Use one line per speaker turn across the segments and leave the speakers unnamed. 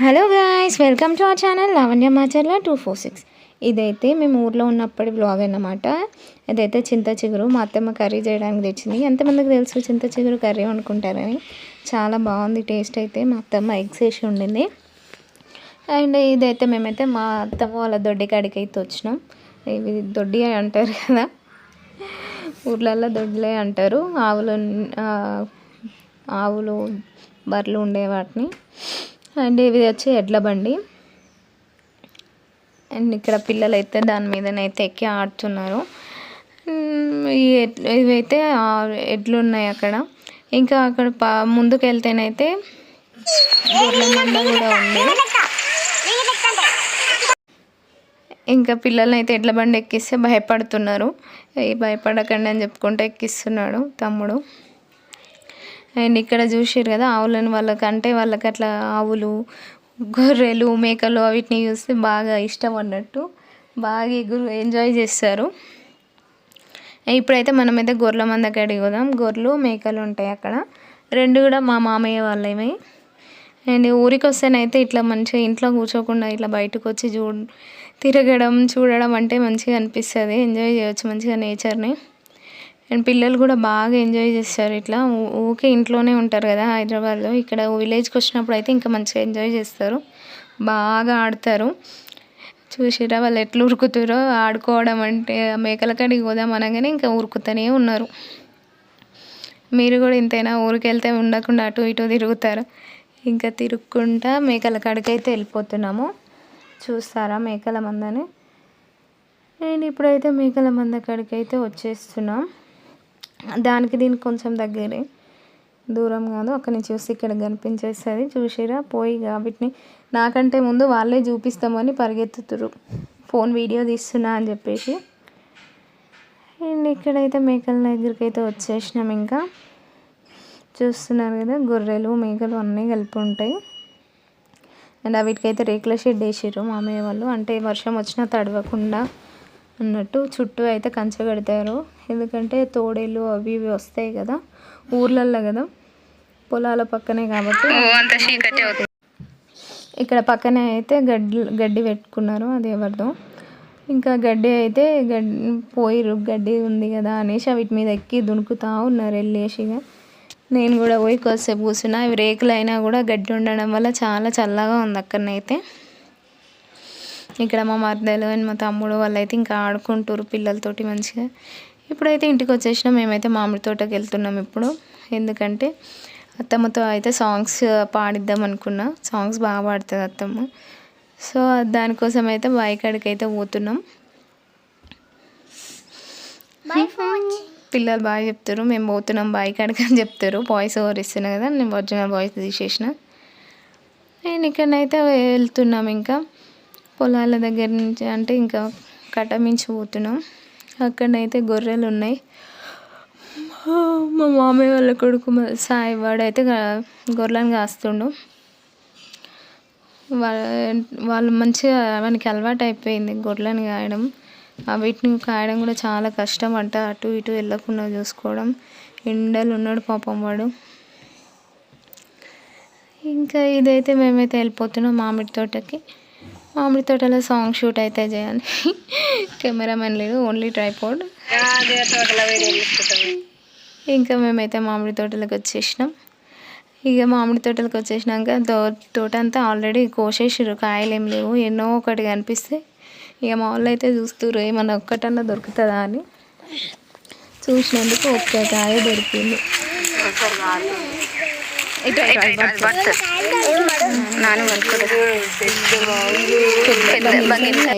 Hello guys, welcome to our channel Lavanya Macherla 246. ఇదైతే మేము ఊర్లో ఉన్నప్పటి బ్లాగ్ అన్నమాట. ఇదైతే చింత చిగురు మా అత్తమ్మ కర్రీ చేయడానికి తెచ్చింది. ఎంతమందికి తెలుసు చింత చిగురు కర్రీ వండుకుంటారని. చాలా బాగుంది టేస్ట్. అయితే మా అత్తమ్మ ఎగ్స్ వేసి ఉండింది. అండ్ ఇదైతే మేమైతే మా అత్తమ్మ వాళ్ళ దొడ్డి కాడికి అయితే వచ్చినాం. ఇవి దొడ్డి అంటారు కదా, ఊర్లలో దొడ్లే అంటారు. ఆవులు బర్రెలు ఉండే వాటిని. అండ్ ఇవి వచ్చి ఎడ్ల బండి. అండ్ ఇక్కడ పిల్లలు అయితే దాని మీదనైతే ఎక్కి ఆడుతున్నారు. ఇవైతే ఎడ్లు ఉన్నాయి అక్కడ. ఇంకా అక్కడ ముందుకు వెళ్తేనైతే గొర్రెల మంద కూడా ఉంది. ఇంకా పిల్లల్ని అయితే ఎడ్ల బండి ఎక్కిస్తే భయపడుతున్నారు. భయపడకండి అని చెప్పుకుంటే ఎక్కిస్తున్నాడు తమ్ముడు. అండ్ ఇక్కడ చూసారు కదా, ఆవులను వాళ్ళకి అట్లా ఆవులు, గొర్రెలు, మేకలు వీటిని చూస్తే బాగా ఇష్టం అన్నట్టు బాగా ఎంజాయ్ చేస్తారు. ఇప్పుడైతే మనమైతే గొర్రెల మంద కాడికి పోదాం. గొర్రెలు మేకలు ఉంటాయి అక్కడ. రెండు కూడా మా మామయ్య వాళ్ళవి. అండ్ ఊరికి వస్తేనైతే ఇట్లా మంచిగా ఇంట్లో కూర్చోకుండా ఇట్లా బయటకు వచ్చి తిరగడం చూడడం అంటే మంచిగా అనిపిస్తుంది. ఎంజాయ్ చేయొచ్చు మంచిగా నేచర్ని. అండ్ పిల్లలు కూడా బాగా ఎంజాయ్ చేస్తారు. ఇట్లా ఊకే ఇంట్లోనే ఉంటారు కదా హైదరాబాద్లో. ఇక్కడ విలేజ్కి వచ్చినప్పుడు అయితే ఇంకా మంచిగా ఎంజాయ్ చేస్తారు, బాగా ఆడతారు. చూసిరా వాళ్ళు ఎట్లా ఉరుకుతారో. ఆడుకోవడం అంటే మేకల కాడికి పోదాం అనగానే ఇంకా ఉరుకుతూనే ఉన్నారు. మీరు కూడా ఇంతైనా ఊరికి వెళ్తే ఉండకుండా అటు ఇటు తిరుగుతారు. ఇంకా తిరుక్కుంటా మేకల కాడికి అయితే వెళ్ళిపోతున్నాము. చూస్తారా మేకల మందని. నేను ఇప్పుడైతే మేకల మంద కాడికి అయితే వచ్చేస్తున్నాం. దీనికి కొంచెం దగ్గరే, దూరం కాదు. అక్కడి నుంచి చూసి ఇక్కడ కనిపించేస్తుంది. చూసిరా పోయి వీటిని నాకంటే ముందు వాళ్ళే చూపిస్తామని పరిగెత్తుతురు, ఫోన్ వీడియో తీస్తున్నా అని చెప్పేసి. అండ్ ఇక్కడైతే మేకల దగ్గరికి అయితే వచ్చేసినాం. ఇంకా చూస్తున్నారు కదా, గొర్రెలు మేకలు అన్నీ కలిపి ఉంటాయి. అండ్ వీటికైతే రేకుల షెడ్ వేసారు మామయ్య వాళ్ళు, అంటే వర్షం వచ్చినా తడవకుండా అన్నట్టు. చుట్టూ అయితే కంచె కడతారు, ఎందుకంటే తోడేళ్ళు అవి ఇవి వస్తాయి కదా ఊర్లల్లో కదా, పొలాల పక్కనే కాబట్టి. ఇక్కడ పక్కనే అయితే గడ్డి పెట్టుకున్నారు, అది ఎవరిదో. ఇంకా గడ్డి అయితే పోయిరు, గడ్డి ఉంది కదా అనేసి వీటి మీద ఎక్కి దునుకుతా ఉన్నారు వెళ్ళేసిగా. నేను కూడా పోయి కొద్దిసేపు కూర్చున్నా. ఇవి రేకులు అయినా కూడా గడ్డి ఉండడం వల్ల చాలా చల్లగా ఉంది అక్కడనైతే. ఇక్కడ మా మరదలు అండ్ మా తమ్ముడు వాళ్ళైతే ఇంకా ఆడుకుంటారు పిల్లలతోటి మంచిగా. ఇప్పుడైతే ఇంటికి వచ్చేసినాం. మేమైతే మామిడి తోటకి వెళ్తున్నాం ఇప్పుడు. ఎందుకంటే అత్తమ్మతో అయితే సాంగ్స్ పాడిద్దాం అనుకున్నా. సాంగ్స్ బాగా పాడుతుంది అత్తమ్మ. సో దానికోసం అయితే బావి కాడికి అయితే పోతున్నాం. పిల్లలు బాగా చెప్తారు, మేము పోతున్నాం బావి కాడికి అని చెప్తారు. వాయిస్ ఓవర్ ఇస్తున్నా కదా, నేను ఒరిజినల్ వాయిస్ తీసేసిన. నేను ఇక్కడనైతే వెళ్తున్నాం. ఇంకా పొలాల దగ్గర నుంచి అంటే ఇంకా కట్టమించి పోతున్నాం. అక్కడనైతే గొర్రెలు ఉన్నాయి. మా మామయ్య వాళ్ళ కొడుకు సాయి వాడైతే గొర్రెలను కాస్తుండు. వాళ్ళు మంచిగా మనకి అలవాటు అయిపోయింది గొర్రెలను కాయడం. వీటిని కాయడం కూడా చాలా కష్టం అంట, అటు ఇటు వెళ్ళకుండా చూసుకోవడం. ఎండలు ఉన్నాడు పాపం వాడు. ఇంకా ఇదైతే మేమైతే వెళ్ళిపోతున్నాం మామిడి తోటకి. మామిడి తోటలో సాంగ్ షూట్ అయితే చేయాలి. కెమెరామెన్ లేదు, ఓన్లీ ట్రైపాడ్. ఇంకా మేమైతే మామిడి తోటలకు వచ్చేసినాం. ఇక మామిడి తోటలకు వచ్చేసినాక తోట అంతా ఆల్రెడీ కోసేసారు, కాయలు ఏం లేవు. ఎన్నో ఒకటి కనిపిస్తే ఇక మా వాళ్ళు అయితే చూస్తున్నారు ఏమన్నా ఒక్కటన్నా దొరుకుతుందా అని. చూసినందుకు ఒక్క కాయ దొరికింది.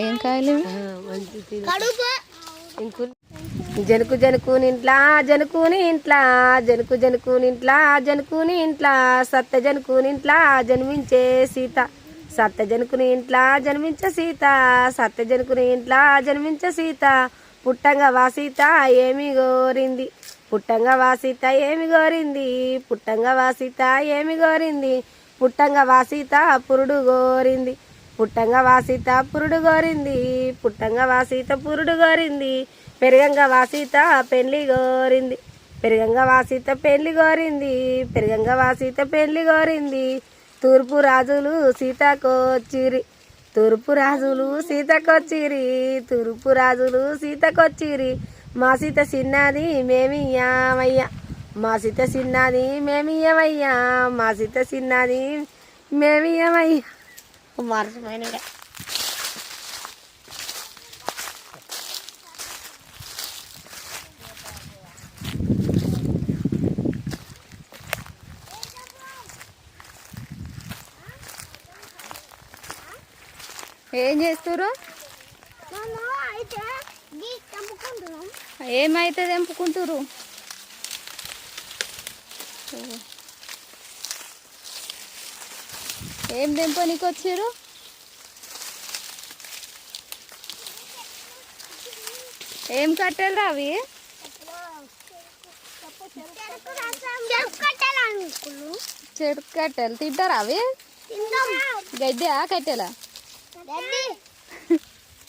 ఏం కాయలు?
జనుకు జనుకుని ఇంట్లా జనుకుని ఇంట్లా జనుకు జనుకుని ఇంట్లా జనుకుని ఇంట్లా సత్త జనుకుని ఇంట్లా జన్మించే సీత, సత్త జనుకుని ఇంట్లా జన్మించే సీత, సత్త జనుకుని ఇంట్లా జన్మించే సీత. పుట్టంగా వా సీత ఏమి గోరింది, పుట్టంగా వా సీత ఏమి గోరింది, పుట్టంగా వా సీత ఏమి గోరింది, పుట్టంగా వా సీత పురుడు గోరింది, పుట్టంగా వా సీత పురుడు గోరింది, పుట్టంగా వా సీత పురుడు గోరింది. పెరగంగా వా సీత పెళ్లి గోరింది, పెరగంగా వా సీత పెళ్లి గోరింది, పెరగంగా వా సీత పెళ్లి గోరింది. తూర్పు రాజులు సీతకొచ్చిరి, తూర్పు రాజులు సీతకొచ్చిరి, తూర్పు రాజులు సీతకొచ్చిరి. మా సీత చిన్నది మేమియ్యామయ్యా, మా సీత చిన్నది మేమియ్యమయ్యా, మా సీత చిన్నది మేమియ్యమయ్యా. మర్చిపోయినా
ఏం చేస్తుర్రు? ఏమైతే తెంపుకుంటురు? ఏం తెంపనికి వచ్చారు? ఏం కట్టెలు అవి? చెరుకు కట్టెలు తింటారా అవి? గడ్డి కట్టెలా?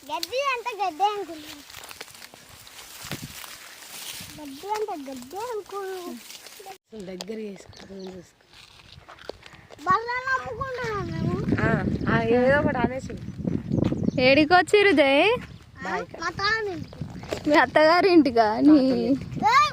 గడ్డి అంటే గడ్డే అనుకున్నాను, గడ్డి అంటే గడ్డే అనుకున్నాను.
దగ్గర చేసుకుంటాం.
బర్రెలు అమ్ముకుంటున్నాం మేము.
ఏదో ఒకటి అనేసి
ఏడికి వచ్చిర్రు జై?
మా తాను
మీ అత్తగారి ఇంటికా? నీ
ఏయ్